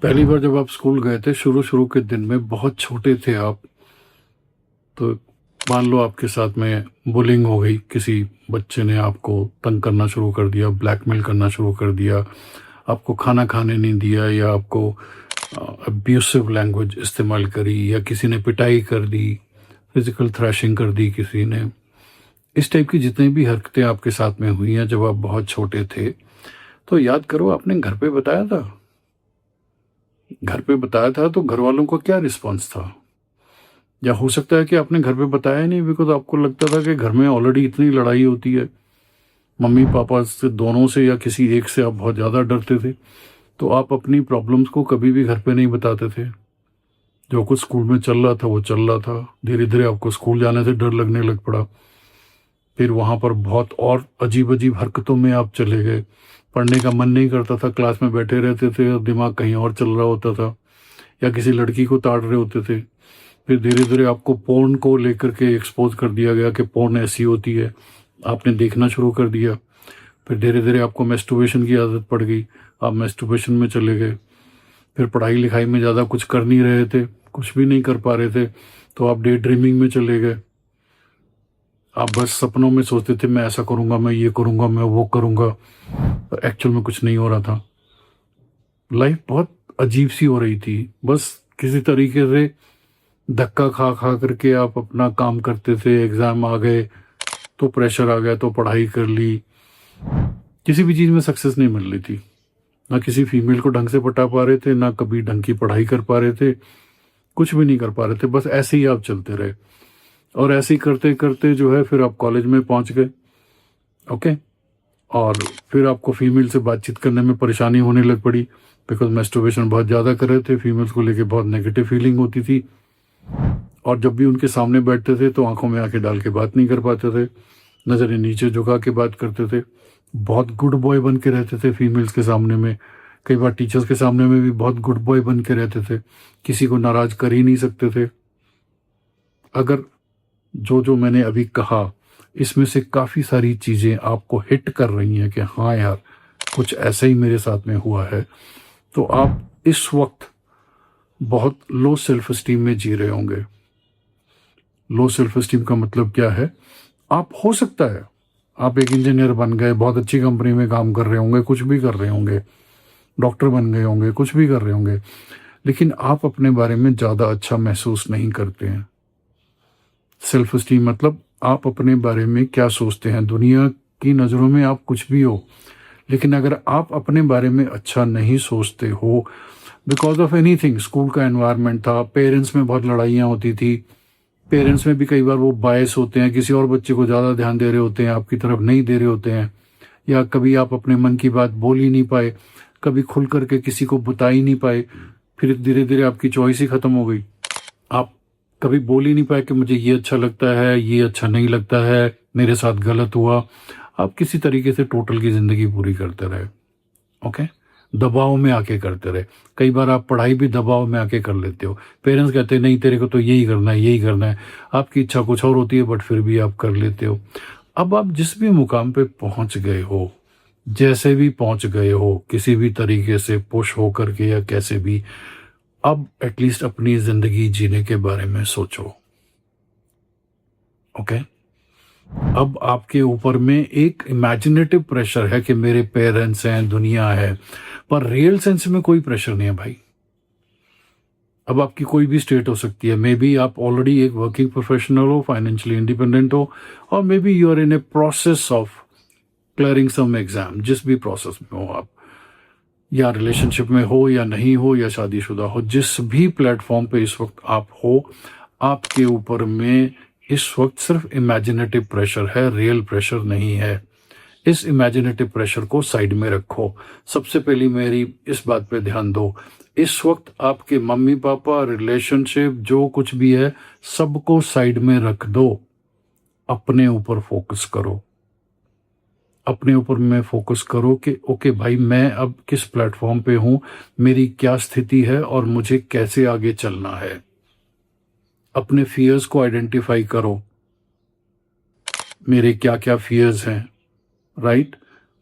पहली बार जब आप स्कूल गए थे, शुरू-शुरू के दिन में बहुत छोटे थे आप, तो मान लो आपके साथ में बुलिंग हो गई, किसी बच्चे ने आपको तंग करना शुरू कर दिया, ब्लैकमेल करना शुरू कर दिया, आपको खाना खाने नहीं दिया या आपको अब्यूसिव लैंग्वेज इस्तेमाल करी या किसी ने पिटाई कर दी, फिज़िकल थ्रैशिंग कर दी किसी ने। इस टाइप की जितनी भी हरकतें आपके साथ में हुई हैं जब आप बहुत छोटे थे, तो याद करो आपने घर पे बताया था? घर पे बताया था तो घरवालों का क्या रिस्पॉन्स था? या हो सकता है कि आपने घर पे बताया ही नहीं बिकॉज़ आपको लगता था कि घर में ऑलरेडी इतनी लड़ाई होती है, मम्मी-पापा से दोनों से या किसी एक से आप बहुत ज़्यादा डरते थे, तो आप अपनी प्रॉब्लम्स को कभी भी घर पे नहीं बताते थे। जो कुछ स्कूल में चल रहा था वो चल रहा था, धीरे-धीरे आपको स्कूल जाने से डर लगने लग पड़ा। फिर वहाँ पर बहुत और अजीब-अजीब हरकतों में आप चले गए, पढ़ने का मन नहीं करता था, क्लास में बैठे रहते थे और दिमाग कहीं और चल रहा होता था या किसी लड़की को ताड़ रहे होते थे। फिर धीरे-धीरे आपको पोर्न को लेकर के एक्सपोज़ कर दिया गया कि पोर्न ऐसी होती है, आपने देखना शुरू कर दिया। फिर धीरे-धीरे आपको मैस्टरबेशन की आदत पड़ गई, आप मैस्टरबेशन में चले गए। फिर पढ़ाई-लिखाई में ज़्यादा कुछ कर नहीं रहे थे, कुछ भी नहीं कर पा रहे थे, तो आप डे ड्रीमिंग में चले गए। आप बस सपनों में सोचते थे मैं ऐसा करूँगा, मैं ये करूँगा, मैं वो करूँगा, पर एक्चुअल में कुछ नहीं हो रहा था। लाइफ़ बहुत अजीब-सी हो रही थी, बस किसी तरीके से धक्का खा-खा करके आप अपना काम करते थे, एग्ज़ाम आ गए, तो प्रेशर आ गया तो पढ़ाई कर ली। किसी भी चीज़ में सक्सेस नहीं मिल रही थी। ना किसी फीमेल को ढंग से पटा पा रहे थे, ना कभी ढंग की पढ़ाई कर पा रहे थे, कुछ भी नहीं कर पा रहे थे, बस ऐसे ही आप चलते रहे। और ऐसे ही करते-करते जो है फिर आप कॉलेज में पहुँच गए, ओके? और फिर आपको फीमेल से बातचीत करने में परेशानी होने लग पड़ी, बिकॉज़ मैस्टरबेशन बहुत ज़्यादा कर रहे थे, फीमेल्स को लेके बहुत नेगेटिव फीलिंग होती थी। और जब भी उनके सामने बैठते थे तो आँखों में आँखें डाल के बात नहीं कर पाते थे, नज़रें नीचे झुका के बात करते थे। बहुत गुड बॉय बन के रहते थे फीमेल्स के सामने में, कई बार टीचर्स के सामने में भी बहुत गुड बॉय बन के रहते थे, किसी को नाराज़ कर ही नहीं सकते थे। अगर जो मैंने अभी कहा, इसमें से काफ़ी सारी चीज़ें आपको हिट कर रही हैं कि हाँ यार, कुछ ऐसा ही मेरे साथ में हुआ है, तो आप इस वक़्त बहुत लो सेल्फ एस्टीम में जी रहे होंगे। लो सेल्फ एस्टीम का मतलब क्या है? आप हो सकता है, आप एक इंजीनियर बन गए, बहुत अच्छी कंपनी में काम कर रहे होंगे, कुछ भी कर रहे होंगे, डॉक्टर बन गए होंगे, कुछ भी कर रहे होंगे, लेकिन आप अपने बारे में ज़्यादा अच्छा महसूस नहीं करते हैं। सेल्फ एस्टीम मतलब आप अपने बारे में क्या सोचते हैं? दुनिया की नज़रों में आप कुछ भी हो, लेकिन अगर आप अपने बारे में अच्छा नहीं सोचते हो, बिकॉज़ ऑफ एनीथिंग, स्कूल का एनवायरनमेंट था, पेरेंट्स में बहुत लड़ाइयाँ होती थी, पेरेंट्स में भी कई बार वो बायस होते हैं, किसी और बच्चे को ज़्यादा ध्यान दे रहे होते हैं, आपकी तरफ नहीं दे रहे होते हैं, या कभी आप अपने मन की बात बोल ही नहीं पाए, कभी खुल कर के किसी को बता ही नहीं पाए, फिर धीरे-धीरे आपकी चॉइस ही खत्म हो गई। आप कभी बोल ही नहीं पाए कि मुझे ये अच्छा लगता है, ये अच्छा नहीं लगता है, मेरे साथ गलत हुआ। आप किसी तरीके से टोटल की ज़िंदगी पूरी करते रहे, ओके? दबाव में आके करते रहे। कई बार आप पढ़ाई भी दबाव में आके कर लेते हो। पेरेंट्स कहते हैं नहीं तेरे को तो यही करना है, यही करना है। आपकी इच्छा कुछ और होती है बट फिर भी आप कर लेते हो। अब आप जिस भी मुकाम पे पहुँच गए हो, जैसे भी पहुँच गए हो, किसी भी तरीके से पुश हो करके या कैसे भी, अब एटलीस्ट अपनी ज़िंदगी जीने के बारे में सोचो, ओके? अब आपके ऊपर में एक इमेजिनेटिव प्रेशर है कि मेरे पेरेंट्स हैं, दुनिया है, पर रियल सेंस में कोई प्रेशर नहीं है भाई। अब आपकी कोई भी स्टेट हो सकती है, मे बी आप ऑलरेडी एक वर्किंग प्रोफेशनल हो, फाइनेंशियली इंडिपेंडेंट हो, और maybe you are in a process of clearing some exam, जिस भी प्रोसेस में हो आप, या रिलेशनशिप में हो या नहीं हो या शादीशुदा हो, जिस भी प्लेटफॉर्म पे इस वक्त आप हो, आपके ऊपर में इस वक्त सिर्फ इमेजिनेटिव प्रेशर है, रियल प्रेशर नहीं है। इस इमेजिनेटिव प्रेशर को साइड में रखो। सबसे पहली मेरी इस बात पे ध्यान दो, इस वक्त आपके मम्मी पापा, रिलेशनशिप, जो कुछ भी है, सबको साइड में रख दो। अपने ऊपर फोकस करो। अपने ऊपर में फोकस करो कि ओके भाई, मैं अब किस प्लेटफॉर्म पे हूँ, मेरी क्या स्थिति है और मुझे कैसे आगे चलना है। अपने फियर्स को आइडेंटिफाई करो, मेरे क्या क्या फियर्स हैं, राइट?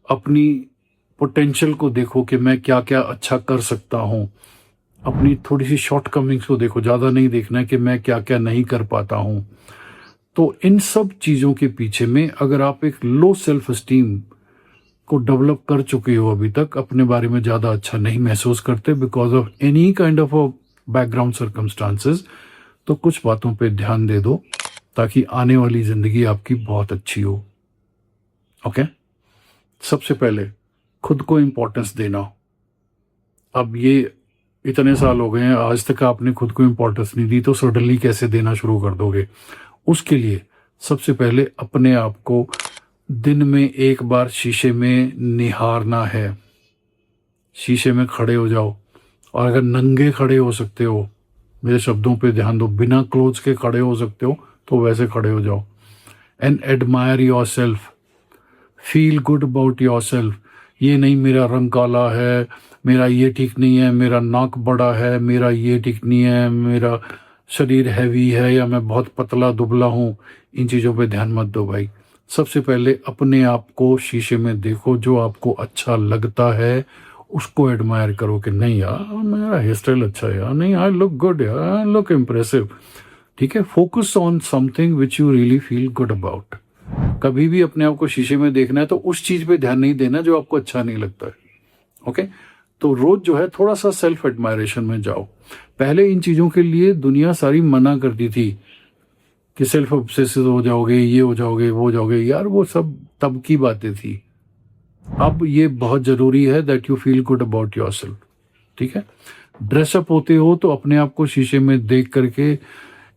अपनी पोटेंशियल को देखो कि मैं क्या क्या अच्छा कर सकता हूँ, अपनी थोड़ी सी शॉर्ट कमिंग्स को देखो, ज़्यादा नहीं देखना है कि मैं क्या क्या नहीं कर पाता हूँ। तो इन सब चीज़ों के पीछे में अगर आप एक लो सेल्फ एस्टीम को डेवलप कर चुके हो, अभी तक अपने बारे में ज़्यादा अच्छा नहीं महसूस करते because of any kind of a background circumstances, तो कुछ बातों पे ध्यान दे दो ताकि आने वाली ज़िंदगी आपकी बहुत अच्छी हो। ओके? सबसे पहले खुद को इम्पोर्टेंस देना। अब ये इतने साल हो गए हैं, आज तक आपने खुद को इम्पोर्टेंस नहीं दी, तो सडनली कैसे देना शुरू कर दोगे? उसके लिए सबसे पहले अपने आप को दिन में एक बार शीशे में निहारना है। शीशे में खड़े हो जाओ, और अगर नंगे खड़े हो सकते हो, मेरे शब्दों पे ध्यान दो, बिना क्लोथ्स के खड़े हो सकते हो तो वैसे खड़े हो जाओ। And admire your self, feel good about your self. ये नहीं मेरा रंग काला है, मेरा ये ठीक नहीं है, मेरा नाक बड़ा है, मेरा ये ठीक नहीं है, मेरा शरीर हैवी है, या मैं बहुत पतला दुबला हूँ। इन चीज़ों पे ध्यान मत दो भाई। सबसे पहले अपने आप को शीशे में देखो, जो आपको अच्छा लगता है उसको एडमायर करो कि नहीं यार मेरा हेयर स्टाइल अच्छा है यार, नहीं आई लुक गुड यार, आई लुक इम्प्रेसिव। ठीक है? Focus on something which you really feel good about. कभी भी अपने आप को शीशे में देखना है तो उस चीज पे ध्यान नहीं देना जो आपको अच्छा नहीं लगता है। ओके? तो रोज जो है थोड़ा सा सेल्फ एडमायरेशन में जाओ। पहले इन चीजों के लिए दुनिया सारी मना करती थी कि सेल्फ ऑब्सेसिव हो जाओगे, ये हो जाओगे, वो हो जाओगे। यार वो सब तब की बातें थी। अब ये बहुत जरूरी है that you feel good about yourself. ठीक है? ड्रेसअप होते हो तो अपने आप को शीशे में देख करके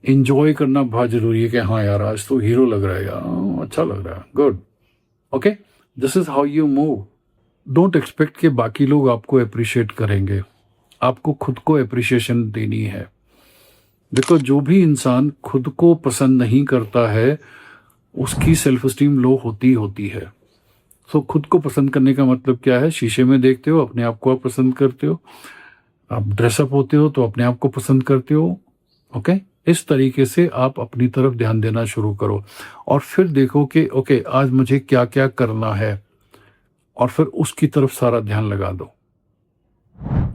इंजॉय करना बहुत जरूरी है कि हाँ यार आज तो हीरो लग रहा है यार, अच्छा लग रहा है, good. Okay? This is how you move. Don't expect कि बाकी लोग आपको अप्रिशिएट करेंगे, आपको खुद को अप्रिशिएशन देनी है। देखो, जो भी इंसान खुद को पसंद नहीं करता है उसकी सेल्फ एस्टीम लो होती होती है। सो खुद को पसंद करने का मतलब क्या है? शीशे में देखते हो, अपने आप को आप पसंद करते हो। आप ड्रेसअप होते हो तो अपने आप को पसंद करते हो। ओके? इस तरीके से आप अपनी तरफ ध्यान देना शुरू करो, और फिर देखो कि ओके आज मुझे क्या क्या करना है, और फिर उसकी तरफ सारा ध्यान लगा दो।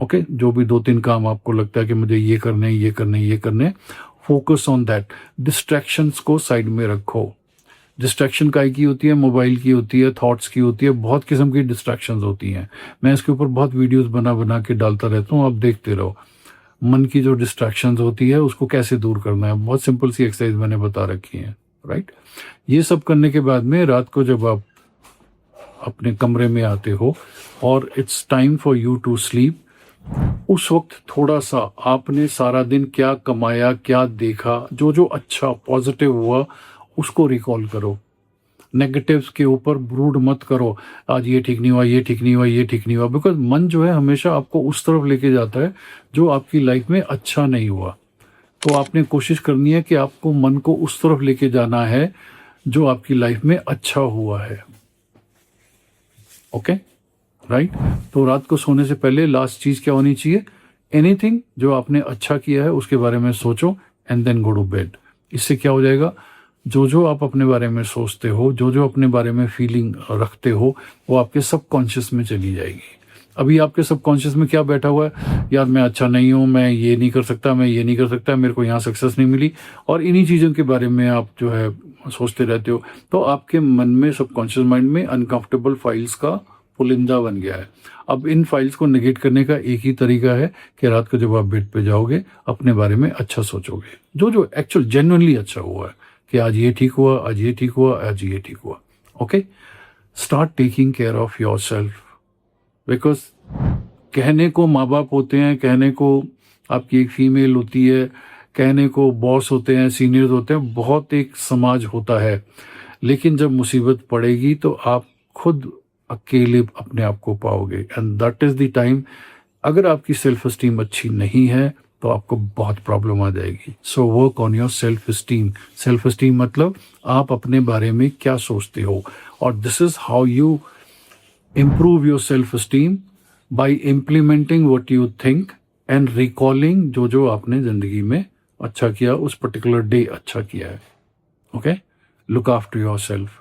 ओके? जो भी 2-3 काम आपको लगता है कि मुझे ये करने, ये करने, ये करने, फोकस ऑन दैट। डिस्ट्रैक्शंस को साइड में रखो। डिस्ट्रैक्शन काय की होती है? मोबाइल की होती है, थॉट्स की होती है, बहुत किस्म की डिस्ट्रैक्शंस होती हैं। मैं इसके ऊपर बहुत वीडियोस बना बना के डालता रहता हूँ, आप देखते रहो। मन की जो डिस्ट्रैक्शंस होती है उसको कैसे दूर करना है, बहुत सिंपल सी एक्सरसाइज मैंने बता रखी है। राइट? ये सब करने के बाद में रात को जब आप अपने कमरे में आते हो और it's time for you to sleep, उस वक्त थोड़ा सा आपने सारा दिन क्या कमाया, क्या देखा, जो जो अच्छा पॉजिटिव हुआ उसको रिकॉल करो। नेगेटिव्स के ऊपर ब्रूड मत करो, आज ये ठीक नहीं हुआ, ये ठीक नहीं हुआ, ये ठीक नहीं हुआ, बिकॉज मन जो है हमेशा आपको उस तरफ लेके जाता है जो आपकी लाइफ में अच्छा नहीं हुआ। तो आपने कोशिश करनी है कि आपको मन को उस तरफ लेके जाना है जो आपकी लाइफ में अच्छा हुआ है। ओके? राइट? तो रात को सोने से पहले लास्ट चीज क्या होनी चाहिए? एनीथिंग जो आपने अच्छा किया है उसके बारे में सोचो and then go to bed. इससे क्या हो जाएगा? जो जो आप अपने बारे में सोचते हो, जो जो अपने बारे में फीलिंग रखते हो, वो आपके सबकॉन्शियस में चली जाएगी। अभी आपके सबकॉन्शियस में क्या बैठा हुआ है? यार मैं अच्छा नहीं हूँ, मैं ये नहीं कर सकता, मैं ये नहीं कर सकता, मेरे को यहाँ सक्सेस नहीं मिली, और इन्हीं चीज़ों के बारे में आप जो है सोचते रहते हो। तो आपके मन में, सबकॉन्शियस माइंड में अनकंफर्टेबल फाइल्स का पुलिंदा बन गया है। अब इन फाइल्स को नेगेट करने का एक ही तरीका है कि रात को जब आप बेड पे जाओगे अपने बारे में अच्छा सोचोगे, जो जो एक्चुअल जेन्युइनली अच्छा हुआ है, कि आज ये ठीक हुआ, आज ये ठीक हुआ, आज ये ठीक हुआ। Okay? Start taking care of your self. Because कहने को माँ बाप होते हैं, कहने को आपकी एक फीमेल होती है, कहने को बॉस होते हैं, सीनियर्स होते हैं, बहुत एक समाज होता है, लेकिन जब मुसीबत पड़ेगी तो आप खुद अकेले अपने आप को पाओगे, and that is the time. अगर आपकी सेल्फ एस्टीम अच्छी नहीं है तो आपको बहुत प्रॉब्लम आ जाएगी। So work on your self esteem. Self esteem मतलब आप अपने बारे में क्या सोचते हो, और this is how you improve your self esteem, by implementing what you think and recalling जो जो आपने जिंदगी में अच्छा किया, उस पर्टिकुलर डे अच्छा किया है। Okay? Look after your self.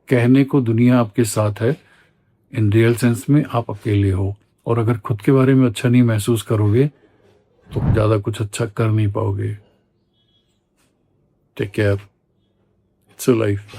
कहने को दुनिया आपके साथ है, इन रियल सेंस में आप अकेले हो। और अगर खुद के बारे में अच्छा नहीं महसूस करोगे तो ज़्यादा कुछ अच्छा कर नहीं पाओगे। Take care. It's a life.